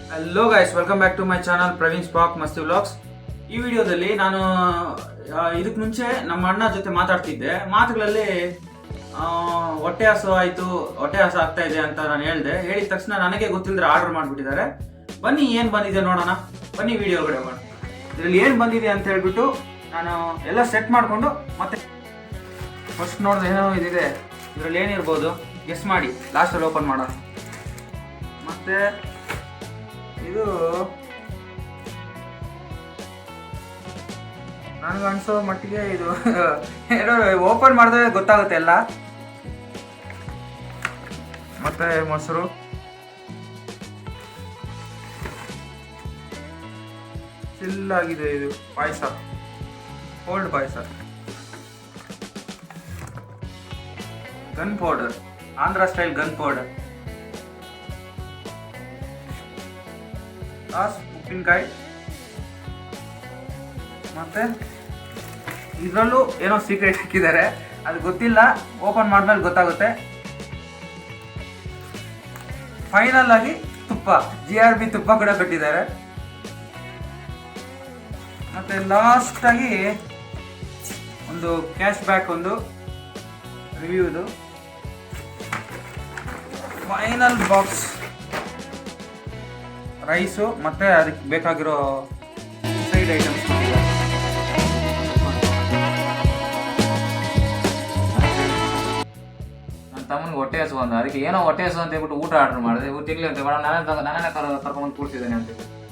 Hello guys, welcome back to my channel Praveen ಸ್ಪಾಕ್ ಮಸ್ತಿ vlogs. ಈ ವಿಡಿಯೋದಲ್ಲಿ ನಾನು ಇದಕ್ಕೆ ಮುಂಚೆ ನಮ್ಮ ಅಣ್ಣ ಜೊತೆ ಮಾತಾಡ್ತಿದ್ದೆ. ಮಾತುಗಳಲ್ಲಿ ಹೊಟ್ಟೆ ಹಸು ಆಯಿತು, ಹೊಟ್ಟೆ ಹಸು ಆಗ್ತಾ ಇದೆ ಅಂತ ನಾನು ಹೇಳಿದ ತಕ್ಷಣ ನನಗೆ ಗೊತ್ತಿಲ್ಲದ್ರೆ ಆರ್ಡರ್ ಮಾಡಿಬಿಟ್ಟಿದ್ದಾರೆ. ಬನ್ನಿ ಏನು ಬಂದಿದೆ ನೋಡೋಣ, ಬನ್ನಿ ವಿಡಿಯೋ ಒಳಗಡೆ ಹೋಗೋಣ. ಇದರಲ್ಲಿ ಏನು ಬಂದಿದೆ ಅಂತ ಹೇಳ್ಬಿಟ್ಟು ನಾನು ಎಲ್ಲ ಸೆಟ್ ಮಾಡಿಕೊಂಡು ಮತ್ತೆ ಫಸ್ಟ್ ನೋಡಿದ್ರೆ ಏನೋ ಇದಿದೆ. ಇದರಲ್ಲಿ ಏನಿರ್ಬೋದು ಗೆಸ್ ಮಾಡಿ, ಲಾಸ್ಟಲ್ಲಿ ಓಪನ್ ಮಾಡೋಣ. ಮತ್ತೆ ಇದು ನನಗೆ ಅನ್ಸೋ ಮಟ್ಟಿಗೆ ಇದು ಏನೋ ಓಪನ್ ಮಾಡಿದ್ರೆ ಗೊತ್ತಾಗುತ್ತೆ ಎಲ್ಲ. ಮತ್ತೆ ಮೊಸರು, ಚಿಲ್ಲಾಗಿದೆ. ಇದು ಪಾಯಸ, ಕೋಲ್ಡ್ ಪಾಯಸ, gun powder, Andhra style gun powder, ಉಪ್ಪಿನಕಾಯಿ. ಮತ್ತೆ ಇದರಲ್ಲೂ ಏನೋ ಸೀಕ್ರೆಟ್ ಹಾಕಿದ್ದಾರೆ, ಅದು ಗೊತ್ತಿಲ್ಲ, ಓಪನ್ ಮಾಡಿದ್ಮೇಲೆ ಗೊತ್ತಾಗುತ್ತೆ. ಫೈನಲ್ ಆಗಿ ತುಪ್ಪ, GRB ತುಪ್ಪ ಕೂಡ ಕೊಟ್ಟಿದ್ದಾರೆ. ಮತ್ತೆ ಲಾಸ್ಟ್ ಆಗಿ ಒಂದು ಕ್ಯಾಶ್ ಬ್ಯಾಕ್, ಒಂದು ರಿವ್ಯೂದು ಫೈನಲ್ ಬಾಕ್ಸ್. ರೈಸು ಮತ್ತೆ ಅದಕ್ಕೆ ಬೇಕಾಗಿರೋ ಸೈಡ್ ಐಟಮ್ಸ್. ನನ್ನ ತಮ್ಮನಿಗೆ ಹೊಟ್ಟೆ ಹಸು ಅಂದ, ಅದಕ್ಕೆ ಏನೋ ಹೊಟ್ಟೆ ಹಸು ಅಂತ ಹೇಳ್ಬಿಟ್ಟು ಊಟ ಆರ್ಡರ್ ಮಾಡಿದೆ. ಇವ್ರು ತಿರ್ಲಿ ಅಂತ ನಾನೇ ಕರ್ಕೊಂಡು ಕೂರ್ಸಿದ್ದೇನೆ ಅಂತ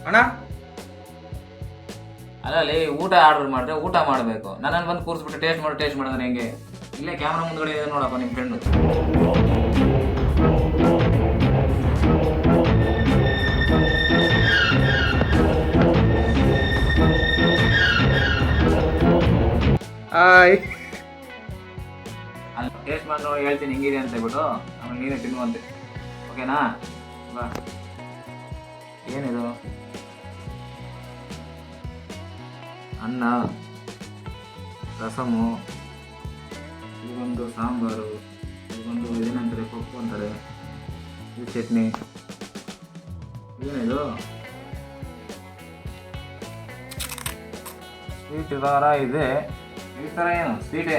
ಅಣ್ಣ. ಅಲ್ಲಲ್ಲಿ ಊಟ ಆರ್ಡರ್ ಮಾಡಿದ್ರೆ ಊಟ ಮಾಡಬೇಕು, ನನ್ನನ್ನು ಬಂದು ಕೂರಿಸ್ಬಿಟ್ಟು ಟೇಸ್ಟ್ ಮಾಡಿದ್ರೆ ಹೆಂಗೆ? ಇಲ್ಲೇ ಕ್ಯಾಮ್ರಾ ಮುಂದ್ಗಡೆ ಇದೆ ನೋಡಪ್ಪ ನಿಮ್ಮ ಫ್ರೆಂಡು. ಅಲ್ಲಿ ಟೇಸ್ಟ್ ಮಾಡಿ ನೋಡಿ ಹೇಳ್ತೀನಿ ಹೆಂಗಿದೆ ಅಂತ ಹೇಳ್ಬಿಟ್ಟು, ಆಮೇಲೆ ನೀನೇ ತಿನ್ನುವಂತೆ, ಓಕೆನಾ? ಬಾ. ಏನಿದು? ಅನ್ನ, ರಸಮು, ಇದೊಂದು ಸಾಂಬಾರು, ಇದೊಂದು ಏನಂತಾರೆ ಪಪ್ಪು ಅಂತಾರೆ, ಇದು ಚಟ್ನಿ. ಏನಿದು? ಸ್ವೀಟ್ ಥರ ಇದೆ. ಈ ಥರ ಏನು ಸ್ವೀಟೇ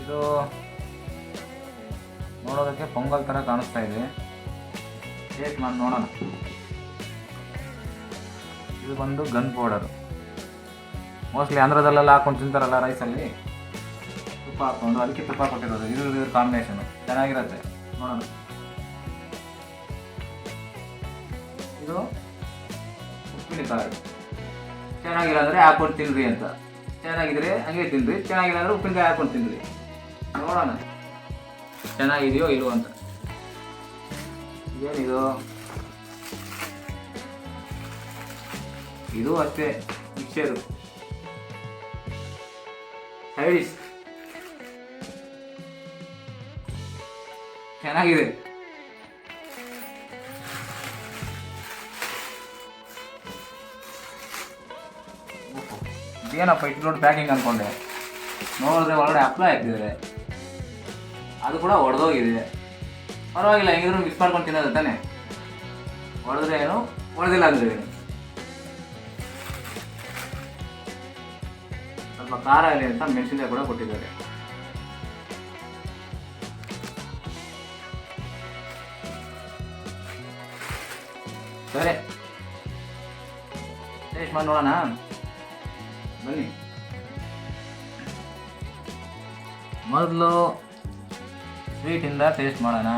ಇದು. ನೋಡೋದಕ್ಕೆ ಪೊಂಗಲ್ ಥರ ಕಾಣಿಸ್ತಾ ಇದೆ. ಟೇಸ್ಟ್ ಮಾಡಿ ನೋಡೋಣ. ಇದು ಬಂದು ಗನ್ ಪೌಡರು. ಮೋಸ್ಟ್ಲಿ ಆಂಧ್ರದಲ್ಲೆಲ್ಲ ಹಾಕೊಂಡು ತಿಂತಾರಲ್ಲ ರೈಸಲ್ಲಿ, ತುಪ್ಪ ಹಾಕ್ಕೊಂಡು, ಅದಕ್ಕೆ ತುಪ್ಪ ಕೊಟ್ಟಿರೋದು. ಇದು ಕಾಂಬಿನೇಷನು ಚೆನ್ನಾಗಿರುತ್ತೆ, ನೋಡೋಣ. ಇದು ಉಪ್ಪಿನಕಾಯಿ. ಚೆನ್ನಾಗಿಲ್ಲ ಅಂದರೆ ಹಾಕೊಂಡು ತಿನ್ನಿರಿ ಅಂತ, ಚೆನ್ನಾಗಿದ್ರೆ ಹಂಗೆ ತಿನ್ನಿರಿ, ಚೆನ್ನಾಗಿಲ್ಲ ಅಂದರೆ ಉಪ್ಪಿನಕಾಯಿ ಹಾಕೊಂಡು ತಿನ್ನಿರಿ. ನೋಡೋಣ ಚೆನ್ನಾಗಿದೆಯೋ ಇಲ್ವೋ ಅಂತ. ಏನಿದು? ಇದು ಅಷ್ಟೇ ಮಿಕ್ಸರು, ಸೈಡಿಶ್ ಚೆನ್ನಾಗಿದೆ. ಏನಪ್ಪ ಇಟ್ಕೊಂಡು ಪ್ಯಾಕಿಂಗ್ ಅಂದ್ಕೊಂಡೆ, ನೋಡಿದ್ರೆ ಒಳಗಡೆ ಹಪ್ಪಳ ಹಾಕಿದ್ದಾರೆ, ಅದು ಕೂಡ ಒಡೆದೋಗಿದೆ. ಪರವಾಗಿಲ್ಲ, ಹೆಂಗಿದ್ರು ಮಿಕ್ಸ್ ಮಾಡ್ಕೊಂಡು ತಿನ್ನೋದು ತಾನೆ. ಹೊಡೆದ್ರೆ ಏನು, ಹೊಡೆದಿಲ್ಲ ಅಂದ್ರೆ ಏನು. ಸ್ವಲ್ಪ ಖಾರ ಇಲ್ಲ ಅಂತ ಮೆಣಸಿನಕಾಯಿ ಕೂಡ ಕೊಟ್ಟಿದ್ದಾರೆ. ಸರಿ, ಟೇಸ್ಟ್ ಮಾಡಿ ನೋಡೋಣ, ಬನ್ನಿ. ಮೊದಲು ಸ್ವೀಟಿಂದ ಟೇಸ್ಟ್ ಮಾಡೋಣ.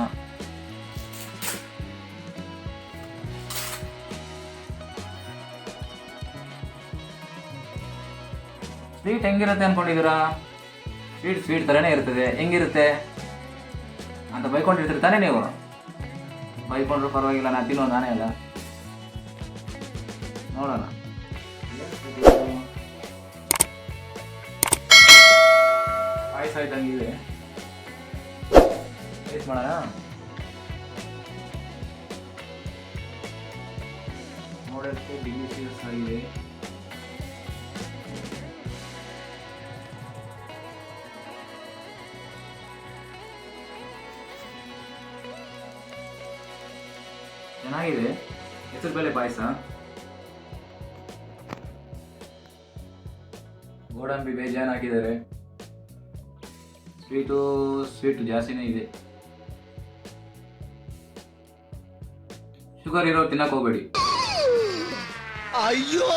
ಸ್ವೀಟ್ ಹೆಂಗಿರುತ್ತೆ ಅಂದ್ಕೊಂಡಿದ್ದೀರಾ? ಸ್ವೀಟ್ ಥರನೇ ಇರ್ತದೆ. ಹೆಂಗಿರುತ್ತೆ ಅಂತ ಬೈಕೊಂಡಿರ್ತೀರಿ ತಾನೇ ನೀವು. ಬೈಕೊಂಡ್ರು ಪರವಾಗಿಲ್ಲ, ನಾನು ತಿನ್ನೋ ನಾನೇ ಅಲ್ಲ. ನೋಡೋಣ. ಪಾಯಸ ಇದ್ದಂಗಿದೆ, ಟೇಸ್ಟ್ ಮಾಡೋಣ. ನೋಡೋಕ್ಕೆ ಡಿಲಿಷಿಯಸ್ ಆಗಿದೆ. ಚೆನ್ನಾಗಿದೆ. ಹೆಸರುಬೇಳೆ ಪಾಯಸ, ಗೋಡಂಬಿ ಬೇಜಾನ್ ಹಾಕಿದ್ದಾರೆ. ಸ್ವೀಟು ಜಾಸ್ತಿನೇ ಇದೆ. ಶುಗರ್ ಇರೋ ತಿನ್ನಕ್ ಹೋಗ್ಬೇಡಿ. ಅಯ್ಯೋ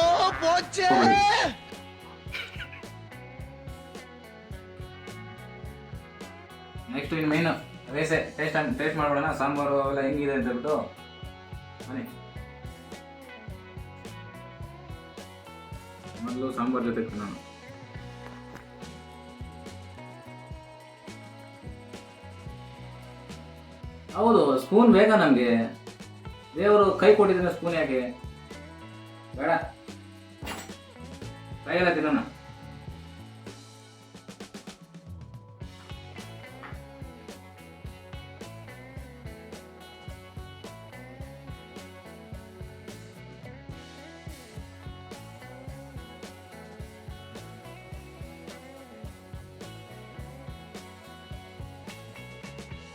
ನೆಕ್ಸ್ಟ್ ಇನ್ನು ಮೈನ್ ರೈಸೆ ಟೇಸ್ಟ್ ಮಾಡೋಣ. ಸಾಂಬಾರು ಅವೆಲ್ಲ ಹೆಂಗಿದೆ ಅಂತ ಹೇಳ್ಬಿಟ್ಟು ಬನ್ನಿ. ಮೊದಲು ಸಾಂಬಾರು ಜೊತೆ ತಿನ್ನೋಣ. ಹೌದು, ಸ್ಪೂನ್ ಬೇಕಾ ನಮಗೆ? ದೇವರು ಕೈ ಕೊಟ್ಟಿದ್ರೆ ಸ್ಪೂನ್ ಯಾಕೆ ಬೇಡ? ಕೈಯೆಲ್ಲ ತಿನ್ನೋಣ.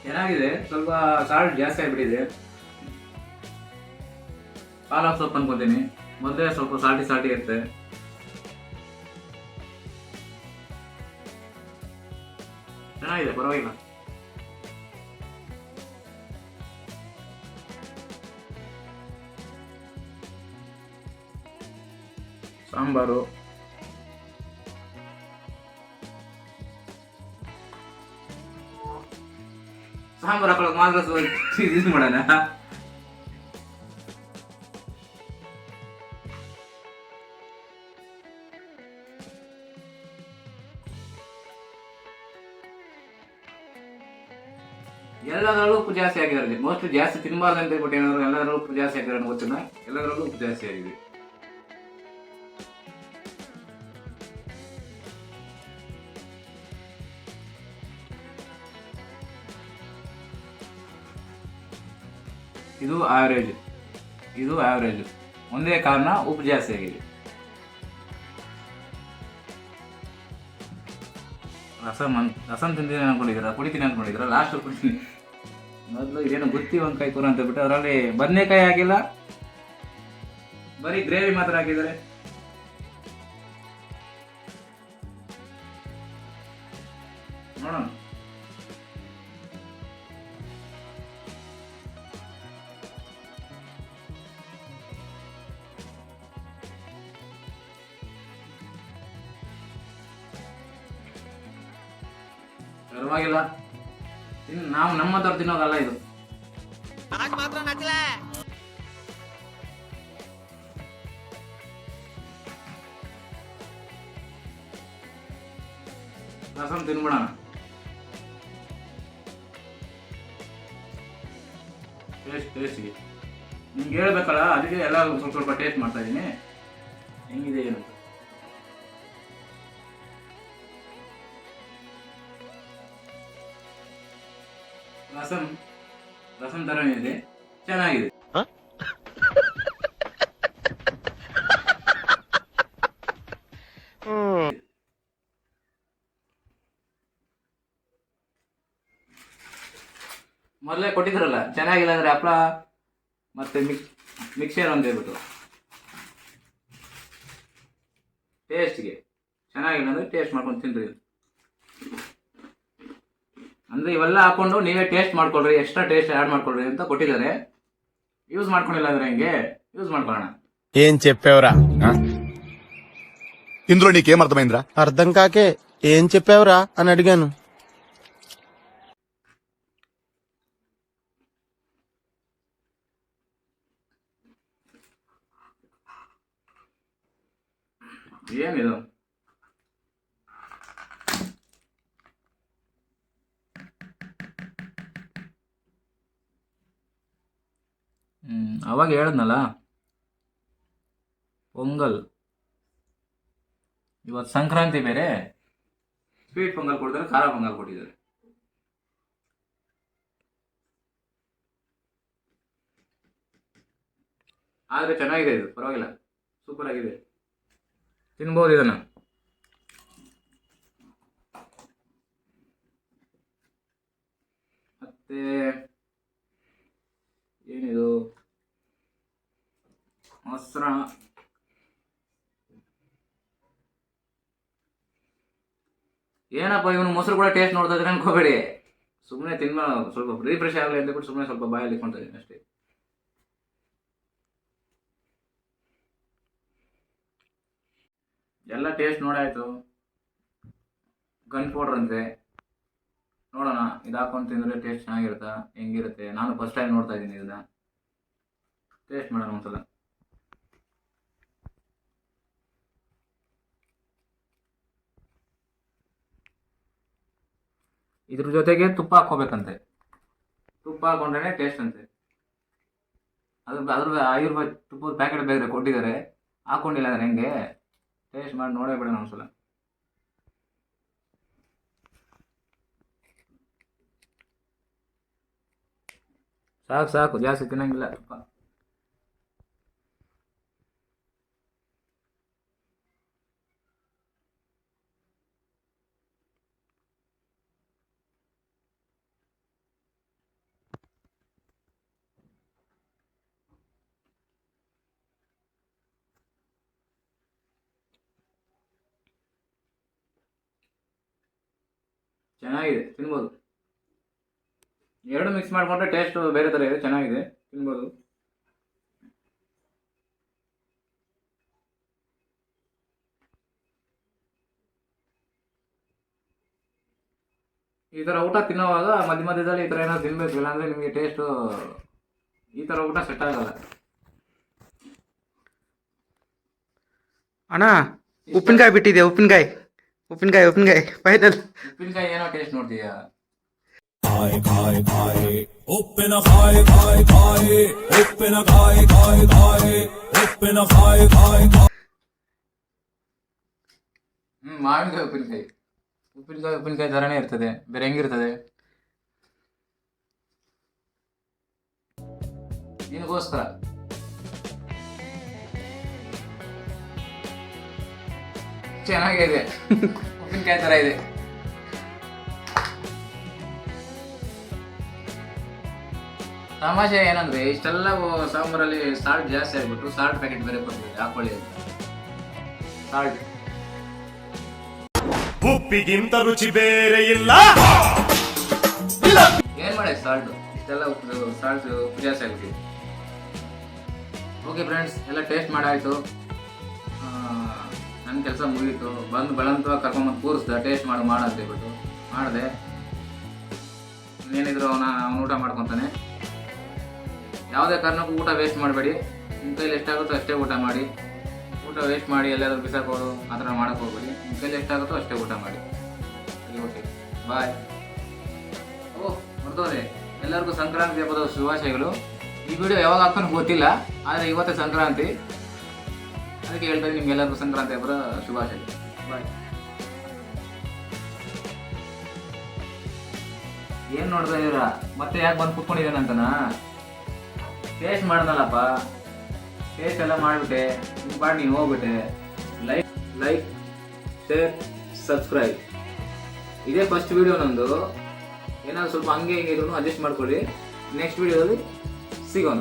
ಚೆನ್ನಾಗಿದೆ. ಸ್ವಲ್ಪ ಸಾಲ್ಟ್ ಜಾಸ್ತಿ ಆಗಿಬಿಟ್ಟಿದೆ. ಪಾಲಕ್ ಸೊಪ್ಪು ಅನ್ಕೋತೀನಿ. ಮೊದಲೇ ಸ್ವಲ್ಪ ಸಾಲ್ಟಿ ಇರುತ್ತೆ. ಚೆನ್ನಾಗಿದೆ, ಪರವಾಗಿಲ್ಲ. ಸಾಂಬಾರು, ಹಾಕೊಳ್ಳೋಕೆ ಮಾತ್ರ ಯೂಸ್ ಮಾಡೋಣ. ಎಲ್ಲದರಲ್ಲೂ ಉಪ್ಪು ಜಾಸ್ತಿ ಆಗಿದ್ದಾರೆ. ಮೋಸ್ಟ್ಲಿ ಜಾಸ್ತಿ ತಿನ್ನಬಾರ್ದು ಅಂತ ಹೇಳ್ಬಿಟ್ಟು ಏನಾದ್ರು ಎಲ್ಲದರಲ್ಲೂ ಉಪ್ಪು ಜಾಸ್ತಿ ಆಗಿದ್ದಾರೆ ಗೊತ್ತಿಲ್ಲ. ಎಲ್ಲದರಲ್ಲೂ ಉಪ್ಪು ಜಾಸ್ತಿ ಆಗಿದೆ. ಇದು ಆವರೇಜ್. ಒಂದೇ ಕಾರಣ ಉಪ್ಪು ಜಾಸ್ತಿ ಆಗಿದೆ. ರಸಂ ತಿಂತೀನಿ ಅನ್ಕೊಂಡಿದ್ದೀರಾ? ಲಾಸ್ಟ್ ಕುಡಿತೀನಿ. ಮೊದಲು ಇದೇನು ಗುತ್ತಿ ಒಂದ್ಕಾಯಿ ಕೂರ ಅಂತ ಬಿಟ್ಟು ಅದರಲ್ಲಿ ಬದನೆಕಾಯಿ ಹಾಕಿಲ್ಲ, ಬರೀ ಗ್ರೇವಿ ಮಾತ್ರ ಹಾಕಿದ್ದಾರೆ. ನೋಡೋಣ. ಪರವಾಗಿಲ್ಲ. ನಾವು ನಮ್ಮ ಹತ್ರ ತಿನ್ನೋದಲ್ಲ ಇದು. ರಸಂ ತಿನ್ಬಿಡೋಣ. ಟೇಸ್ಟ್ಗೆ ನಿಮ್ಗೆ ಹೇಳ್ಬೇಕಲ್ಲ, ಅದಕ್ಕೆ ಎಲ್ಲ ಸ್ವಲ್ಪ ಟೇಸ್ಟ್ ಮಾಡ್ತಾ ಇದ್ದೀನಿ ಹೆಂಗಿದೆ ಏನು. ರಸಂ ತರನೇ ಇದೆ, ಚೆನ್ನಾಗಿದೆ. ಮೊದಲೇ ಕೊಟ್ಟಿದ್ರಲ್ಲ, ಚೆನ್ನಾಗಿಲ್ಲ ಅಂದ್ರೆ ಹಪ್ಪಳ ಮತ್ತೆ ಮಿಕ್ಸರ್ ಅಂತ ಹೇಳ್ಬಿಟ್ಟು ಟೇಸ್ಟ್ಗೆ ಚೆನ್ನಾಗಿಲ್ಲ ಅಂದ್ರೆ ಟೇಸ್ಟ್ ಮಾಡ್ಕೊಂಡು ತಿನ್ರಿ. ಅಂದ್ರೆ ಇವೆಲ್ಲ ಹಾಕೊಂಡು ನೀವೇ ಟೇಸ್ಟ್ ಮಾಡ್ಕೊಳ್ರಿ, ಎಕ್ಸ್ಟ್ರಾ ಟೇಸ್ಟ್ ಆ್ಯಡ್ ಮಾಡ್ಕೊಳ್ರಿ ಅಂತ ಕೊಟ್ಟಿದ್ದಾರೆ. ಯೂಸ್ ಮಾಡ್ಕೊಂಡಿಲ್ಲ ಅಂದ್ರೆ ಹೆಂಗೆ? ಯೂಸ್ ಮಾಡ್ಕೊಳ್ಳೋಣ. ఏం చెప్పావురా? ఇందులో నీకేమర్థమైందిరా? అర్థం కాకే ఏం చెప్పావురా అని అడిగాను. ಏನಿದು? ಅವಾಗ ಹೇಳಿದ್ನಲ್ಲ, ಪೊಂಗಲ್. ಇವತ್ತು ಸಂಕ್ರಾಂತಿ ಬೇರೆ, ಸ್ವೀಟ್ ಪೊಂಗಲ್ ಕೊಟ್ಟಿದ್ದಾರೆ, ಖಾರ ಪೊಂಗಲ್ ಕೊಟ್ಟಿದ್ದಾರೆ. ಆದರೆ ಚೆನ್ನಾಗಿದೆ, ಇದು ಪರವಾಗಿಲ್ಲ, ಸೂಪರ್ ಆಗಿದೆ, ತಿನ್ಬೋದು ಇದನ್ನು. ಮತ್ತೆ ಏನಿದು? ಮೊಸರು ಏನಪ್ಪ ಇವನು ಮೊಸರು ಕೂಡ ಟೇಸ್ಟ್ ನೋಡ್ತಾ ಇದ್ರೆ ಅನ್ಕೋಬೇಡಿ, ಸುಮ್ಮನೆ ಸ್ವಲ್ಪ ರಿಫ್ರೆಶ್ ಆಗಲಿ ಅಂತ ಬಿಟ್ಟು ಸುಮ್ಮನೆ ಸ್ವಲ್ಪ ಬಾಯಲ್ಲಿ ಇಟ್ಕೊಳ್ತಾ ಇದ್ದೀನಿ ಅಷ್ಟೇ. ಎಲ್ಲ ಟೇಸ್ಟ್ ನೋಡಾಯ್ತು. ಗನ್ ಪೌಡ್ರ್ ಅಂತೆ, ನೋಡೋಣ ಇದು ಹಾಕೊಂಡು ತಿಂದರೆ ಟೇಸ್ಟ್ ಚೆನ್ನಾಗಿರುತ್ತಾ ಹೆಂಗಿರುತ್ತೆ. ನಾನು ಫಸ್ಟ್ ಟೈಮ್ ನೋಡ್ತಾ ಇದ್ದೀನಿ ಇದನ್ನ, ಟೇಸ್ಟ್ ಮಾಡೋಣ ಒಂದ್ಸಲ. ಇದ್ರ ಜೊತೆಗೆ ತುಪ್ಪ ಹಾಕೋಬೇಕಂತೆ, ತುಪ್ಪ ಹಾಕೊಂಡ್ರೆ ಟೇಸ್ಟ್ ಅಂತೆ. ಅದ್ರ ಆಯುರ್ವೇದ ತುಪ್ಪದ ಪ್ಯಾಕೆಟ್ ಬೇರೆ ಕೊಟ್ಟಿದ್ದಾರೆ, ಹಾಕೊಂಡಿಲ್ಲ ಅಂದ್ರೆ ಹೆಂಗೆ, ಟೇಸ್ಟ್ ಮಾಡಿ ನೋಡೇ ಬಿಡೋಣ ಒಂದ್ಸಲ. ಸಾಕು ಜಾಸ್ತಿ ತಿನ್ನಂಗಿಲ್ಲ ತುಪ್ಪ. ಚೆನ್ನಾಗಿದೆ, ತಿನ್ಬೋದು. ಎರಡು ಮಿಕ್ಸ್ ಮಾಡಿಕೊಂಡ್ರೆ ಟೇಸ್ಟ್ ಬೇರೆ ಥರ ಇದೆ, ಚೆನ್ನಾಗಿದೆ, ತಿನ್ಬೋದು. ಈ ಥರ ಊಟ ತಿನ್ನೋವಾಗ ಮಧ್ಯ ಮಧ್ಯದಲ್ಲಿ ಈ ಥರ ಏನಾದ್ರು ತಿನ್ಬೇಕು, ಇಲ್ಲಾಂದರೆ ನಿಮಗೆ ಟೇಸ್ಟು ಈ ಥರ ಊಟ ಸೆಟ್ ಆಗಲ್ಲ. ಅಣ್ಣ ಉಪ್ಪಿನಕಾಯಿ ಬಿಟ್ಟಿದೆ, ಉಪ್ಪಿನಕಾಯಿ ಫೈನಲ್. ಉಪ್ಪಿನಕಾಯಿ ಏನೋ ಟೇಸ್ಟ್ ನೋಡ್ತೀಯಾ? ಮಾವಿನಕಾಯಿ ಉಪ್ಪಿನಕಾಯಿ ಥರನೇ ಇರ್ತದೆ, ಬೇರೆ ಹೆಂಗಿರ್ತದೆ? ನಿನಗೋಸ್ಕರ ಚೆನ್ನಾಗಿದೆ, ಉಪ್ಪಿನಕಾಯಿ ಥರ ಇದೆ. ತಮಾಷೆ ಏನಂದ್ರೆ ಇಷ್ಟೆಲ್ಲ ಸಾಂಬಾರಲ್ಲಿ ಸಾಲ್ಟ್ ಜಾಸ್ತಿ ಆಗ್ಬಿಟ್ಟು ಸಾಲ್ಟ್ ಪ್ಯಾಕೆಟ್ ಬೇರೆ ಕೊಡ್ತೀವಿ, ಹಾಕೊಳ್ಳಿ ಅಂತ. ಸಾಲ್ಟ್ ಉಪ್ಪಿಗಿಂತ ರುಚಿ ಬೇರೆ ಇಲ್ಲ. ಏನ್ ಮಾಡಿ ಸಾಲ್ಟ್ ಇಷ್ಟೆಲ್ಲ ಸಾಲ್ಟ್ ಉಪ್ಪು ಜಾಸ್ತಿ ಆಗ್ಬಿಟ್ಟಿದೆ. ಓಕೆ ಫ್ರೆಂಡ್ಸ್, ಎಲ್ಲ ಟೇಸ್ಟ್ ಮಾಡಾಯ್ತು. ನನ್ನ ಕೆಲಸ ಮುಗೀತು. ಬಂದು ಬಲಂತವಾಗಿ ಕರ್ಕೊಂಬಂದು ಕೂರಿಸ್ದೆ, ಟೇಸ್ಟ್ ಮಾಡು ಅಂತ ಹೇಳ್ಬಿಟ್ಟು ಮಾಡಿದೆ. ಇನ್ನೇನಿದ್ರು ಅವನ ಊಟ ಮಾಡ್ಕೊತಾನೆ. ಯಾವುದೇ ಕಾರಣಕ್ಕೂ ಊಟ ವೇಸ್ಟ್ ಮಾಡಬೇಡಿ. ನಿಮ್ಮ ಕೈಲಿ ಎಷ್ಟಾಗುತ್ತೋ ಅಷ್ಟೇ ಊಟ ಮಾಡಿ. ಊಟ ವೇಸ್ಟ್ ಮಾಡಿ ಎಲ್ಲಾದ್ರೂ ಬಿಸಾಕೋದು ಆ ಥರ ಮಾಡೋಕ್ಕೆ ಹೋಗ್ಬೇಡಿ. ನಿಮ್ಮ ಕೈಲಿ ಎಷ್ಟಾಗುತ್ತೋ ಅಷ್ಟೇ ಊಟ ಮಾಡಿ. ಓಕೆ, ಬಾಯ್. ಮರ್ತೋದೆ, ಎಲ್ಲರಿಗೂ ಸಂಕ್ರಾಂತಿ ಹಬ್ಬದ ಶುಭಾಶಯಗಳು. ಈ ವಿಡಿಯೋ ಯಾವಾಗ ಹಾಕ್ತಾನೋ ಗೊತ್ತಿಲ್ಲ, ಆದರೆ ಇವತ್ತೇ ಸಂಕ್ರಾಂತಿ, ಅದಕ್ಕೆ ಹೇಳ್ತಾ ಇದ್ದೀನಿ ನಿಮ್ಗೆಲ್ಲರಿಗೂ ಸಂಕ್ರಾಂತಿ ಹಬ್ಬದ ಶುಭಾಶಯಗಳು. ಬಾಯ್. ಏನು ನೋಡ್ತಾ ಇದ್ದೀರಾ? ಮತ್ತೆ ಯಾಕೆ ಬಂದು ಕೂತ್ಕೊಂಡಿದ್ದೇನಂತನಾ? ಟೇಸ್ಟ್ ಮಾಡ್ದಲ್ಲಪ್ಪ, ಟೇಸ್ಟ್ ಎಲ್ಲ ಮಾಡಿಬಿಟ್ಟೆ, ನಿಮ್ಮ ಪಾಡು ನೀನು ಹೋಗ್ಬಿಟ್ಟೆ. Like share subscribe. ಇದೇ ಫಸ್ಟ್ ವಿಡಿಯೋ ನಂದು. ಏನಾದ್ರು ಸ್ವಲ್ಪ ಹಂಗೆ ಹಿಂಗೆ ಇದ್ರು ಅಡ್ಜಸ್ಟ್ ಮಾಡ್ಕೊಳ್ಳಿ. ನೆಕ್ಸ್ಟ್ ವಿಡಿಯೋದಲ್ಲಿ ಸಿಗೋಣ.